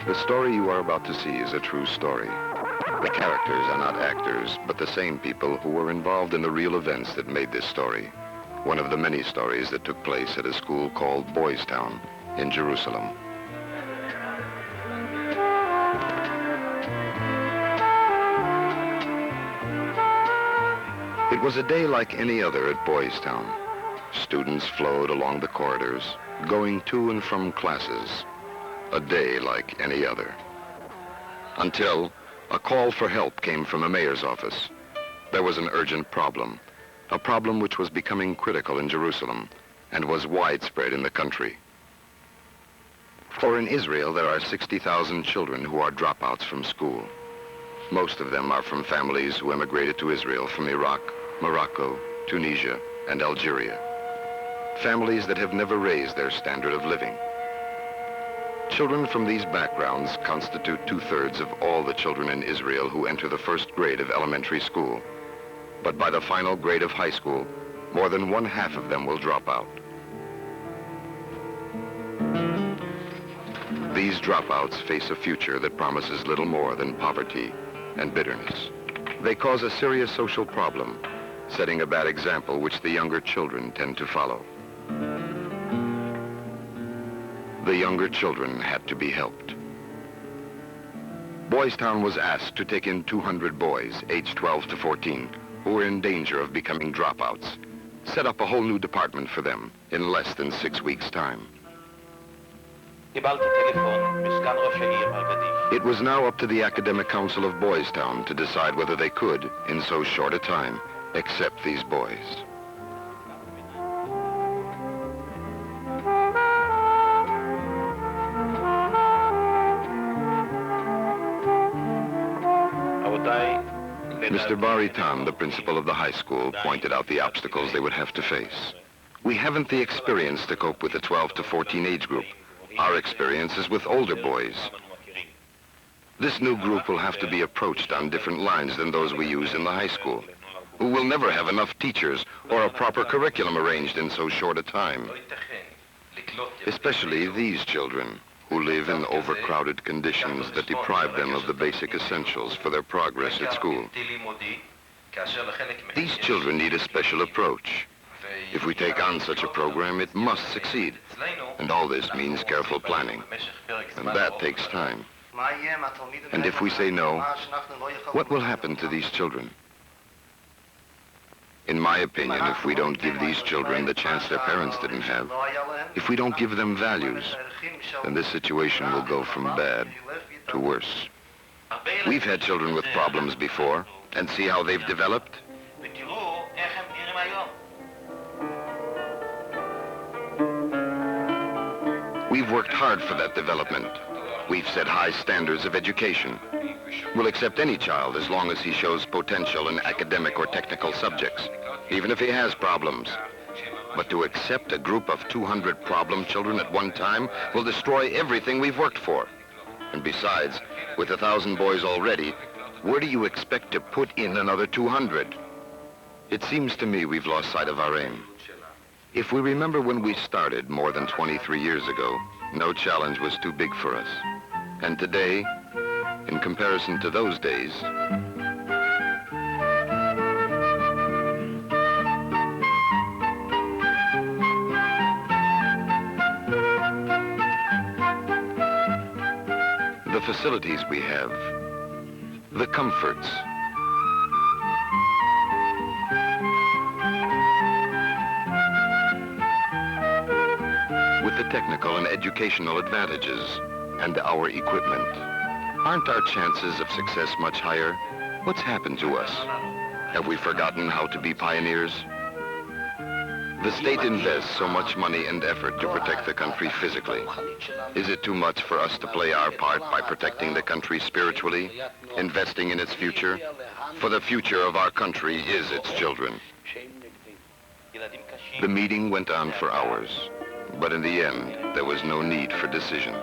The story you are about to see is a true story. The characters are not actors, but the same people who were involved in the real events that made this story. One of the many stories that took place at a school called Boys Town in Jerusalem. It was a day like any other at Boys Town. Students flowed along the corridors, going to and from classes. A day like any other. Until a call for help came from the mayor's office. There was an urgent problem, a problem which was becoming critical in Jerusalem and was widespread in the country. For in Israel, there are 60,000 children who are dropouts from school. Most of them are from families who emigrated to Israel from Iraq, Morocco, Tunisia, and Algeria. Families that have never raised their standard of living. Children from these backgrounds constitute 2/3 of all the children in Israel who enter the first grade of elementary school. But by the final grade of high school, more than 1/2 of them will drop out. These dropouts face a future that promises little more than poverty and bitterness. They cause a serious social problem, setting a bad example which the younger children tend to follow. The younger children had to be helped. Boys Town was asked to take in 200 boys, aged 12 to 14, who were in danger of becoming dropouts, set up a whole new department for them in less than 6 weeks' time. It was now up to the Academic Council of Boys Town to decide whether they could, in so short a time, accept these boys. Mr. Baritan, the principal of the high school, pointed out the obstacles they would have to face. We haven't the experience to cope with the 12 to 14 age group. Our experience is with older boys. This new group will have to be approached on different lines than those we use in the high school. We will never have enough teachers or a proper curriculum arranged in so short a time. Especially these children, who live in overcrowded conditions that deprive them of the basic essentials for their progress at school. These children need a special approach. If we take on such a program, it must succeed. And all this means careful planning. And that takes time. And if we say no, what will happen to these children? In my opinion, if we don't give these children the chance their parents didn't have, if we don't give them values, then this situation will go from bad to worse. We've had children with problems before, and see how they've developed? We've worked hard for that development. We've set high standards of education. We'll accept any child as long as he shows potential in academic or technical subjects, even if he has problems. But to accept a group of 200 problem children at one time will destroy everything we've worked for. And besides, with 1,000 boys already, where do you expect to put in another 200? It seems to me we've lost sight of our aim. If we remember when we started more than 23 years ago, no challenge was too big for us. And today, in comparison to those days, the facilities we have, the comforts, with the technical and educational advantages, and our equipment. Aren't our chances of success much higher? What's happened to us? Have we forgotten how to be pioneers? The state invests so much money and effort to protect the country physically. Is it too much for us to play our part by protecting the country spiritually, investing in its future? For the future of our country is its children. The meeting went on for hours, but in the end, there was no need for decisions.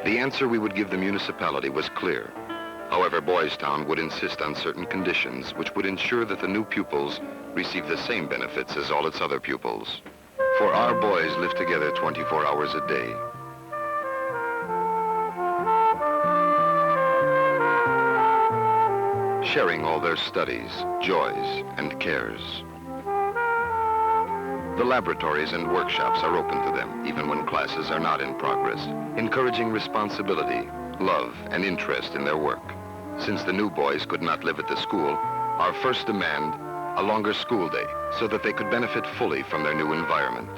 The answer we would give the municipality was clear. However, Boys Town would insist on certain conditions which would ensure that the new pupils receive the same benefits as all its other pupils. For our boys live together 24 hours a day. sharing all their studies, joys, and cares. The laboratories and workshops are open to them, even when classes are not in progress, encouraging responsibility, love, and interest in their work. Since the new boys could not live at the school, our first demand, a longer school day, so that they could benefit fully from their new environment.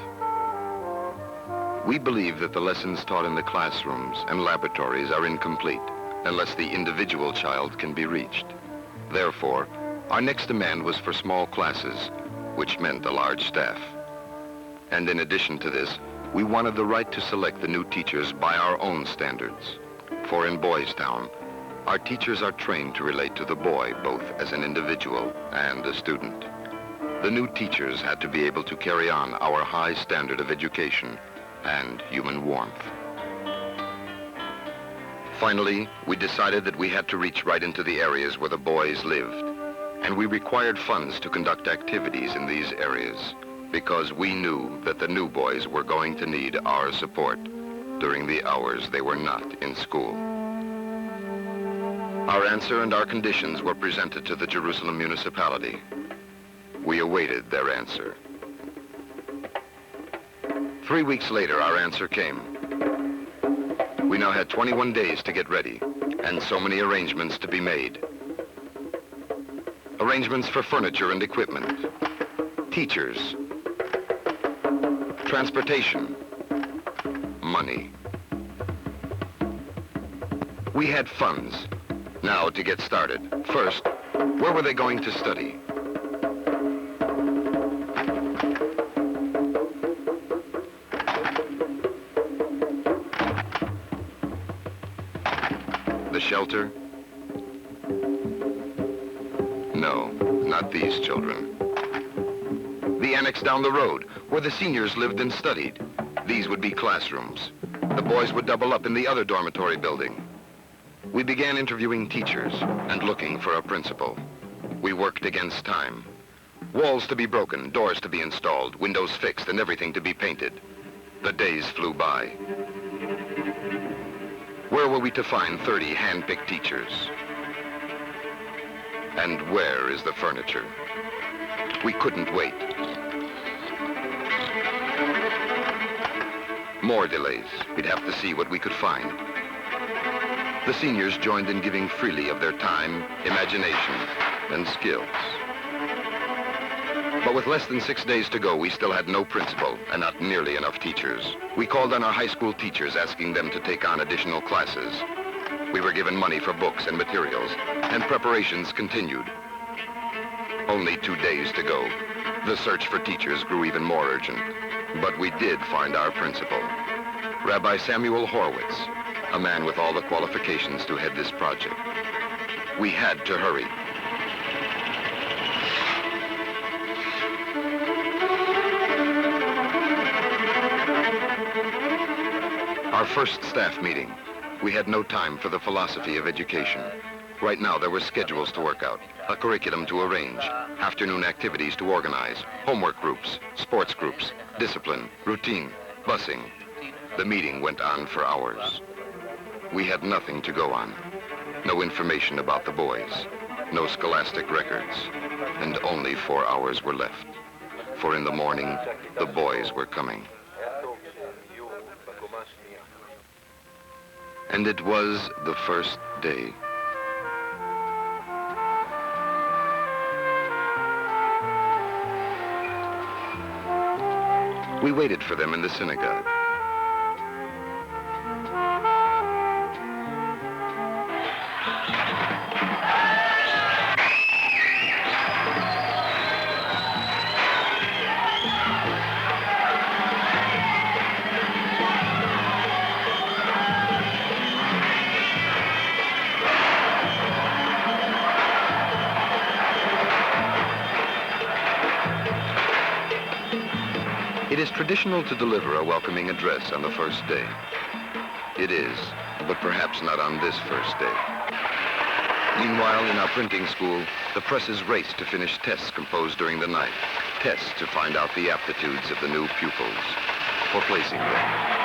We believe that the lessons taught in the classrooms and laboratories are incomplete unless the individual child can be reached. Therefore, our next demand was for small classes, which meant a large staff. And in addition to this, we wanted the right to select the new teachers by our own standards. For in Boys Town, our teachers are trained to relate to the boy both as an individual and a student. The new teachers had to be able to carry on our high standard of education and human warmth. Finally, we decided that we had to reach right into the areas where the boys lived, and we required funds to conduct activities in these areas, because we knew that the new boys were going to need our support during the hours they were not in school. Our answer and our conditions were presented to the Jerusalem municipality. We awaited their answer. 3 weeks later, our answer came. We now had 21 days to get ready, and so many arrangements to be made. Arrangements for furniture and equipment, teachers, transportation, money. We had funds. Now to get started. First, where were they going to study? The shelter? No, not these children. The annex down the road, where the seniors lived and studied. These would be classrooms. The boys would double up in the other dormitory building. We began interviewing teachers and looking for a principal. We worked against time. Walls to be broken, doors to be installed, windows fixed, and everything to be painted. The days flew by. Where were we to find 30 hand-picked teachers? And where is the furniture? We couldn't wait. More delays. We'd have to see what we could find. The seniors joined in giving freely of their time, imagination, and skills. But with less than 6 days to go, we still had no principal and not nearly enough teachers. We called on our high school teachers, asking them to take on additional classes. We were given money for books and materials, and preparations continued. Only 2 days to go. The search for teachers grew even more urgent. But we did find our principal, Rabbi Samuel Horowitz, a man with all the qualifications to head this project. We had to hurry. Our first staff meeting. We had no time for the philosophy of education. Right now, there were schedules to work out, a curriculum to arrange, afternoon activities to organize, homework groups, sports groups, discipline, routine, busing. The meeting went on for hours. We had nothing to go on. No information about the boys, no scholastic records, and only 4 hours were left. For in the morning, the boys were coming. And it was the first day. We waited for them in the synagogue. It is traditional to deliver a welcoming address on the first day. It is, but perhaps not on this first day. Meanwhile, in our printing school, the presses race to finish tests composed during the night. Tests to find out the aptitudes of the new pupils for placing them.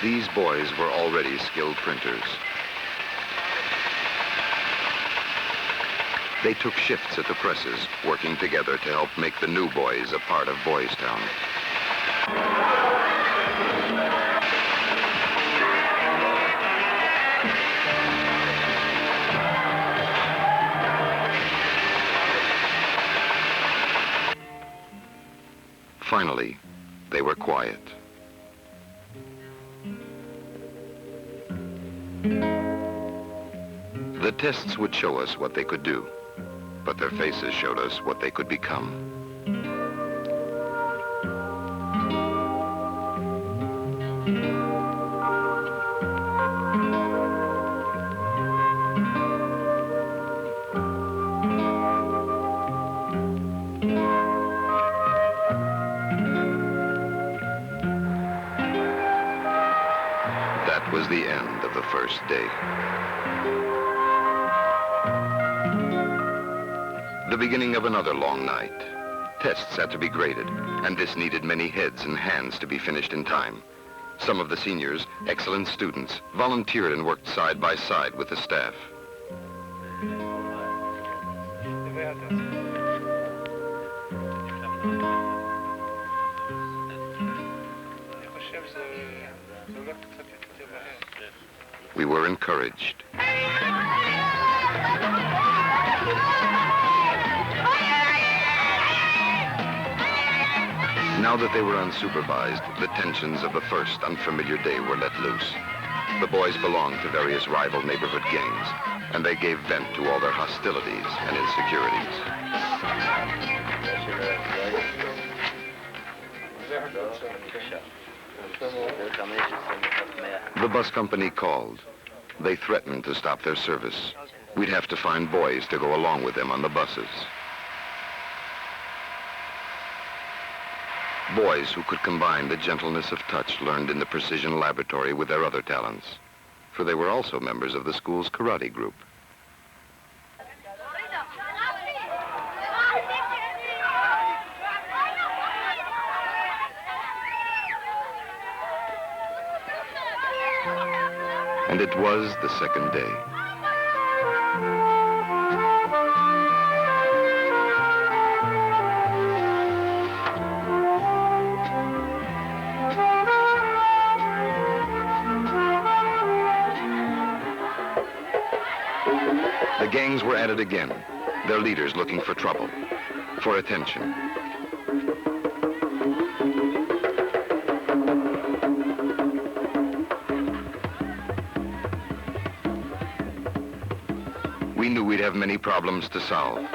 These boys were already skilled printers. They took shifts at the presses, working together to help make the new boys a part of Boys Town. Finally, they were quiet. The tests would show us what they could do, but their faces showed us what they could become. That was the end of the first day. The beginning of another long night. Tests had to be graded, and this needed many heads and hands to be finished in time. Some of the seniors, excellent students, volunteered and worked side by side with the staff. We were encouraged. Now that they were unsupervised, the tensions of the first unfamiliar day were let loose. The boys belonged to various rival neighborhood gangs, and they gave vent to all their hostilities and insecurities. The bus company called. They threatened to stop their service. We'd have to find boys to go along with them on the buses. Boys who could combine the gentleness of touch learned in the precision laboratory with their other talents, for they were also members of the school's karate group. And it was the second day. The gangs were at it again, their leaders looking for trouble, for attention. We knew we'd have many problems to solve,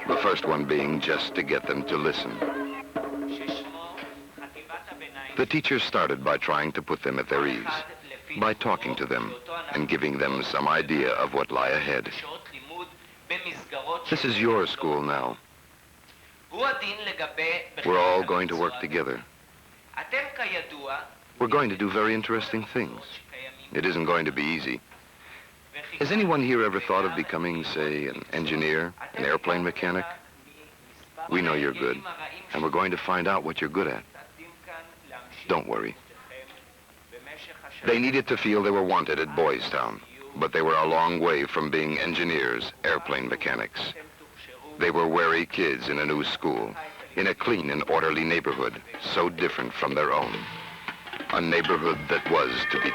the first one being just to get them to listen. The teachers started by trying to put them at their ease, by talking to them and giving them some idea of what lie ahead. This is your school now. We're all going to work together. We're going to do very interesting things. It isn't going to be easy. Has anyone here ever thought of becoming, say, an engineer, an airplane mechanic? We know you're good, and we're going to find out what you're good at. Don't worry. They needed to feel they were wanted at Boys Town, but they were a long way from being engineers, airplane mechanics. They were wary kids in a new school, in a clean and orderly neighborhood, so different from their own. A neighborhood that was to be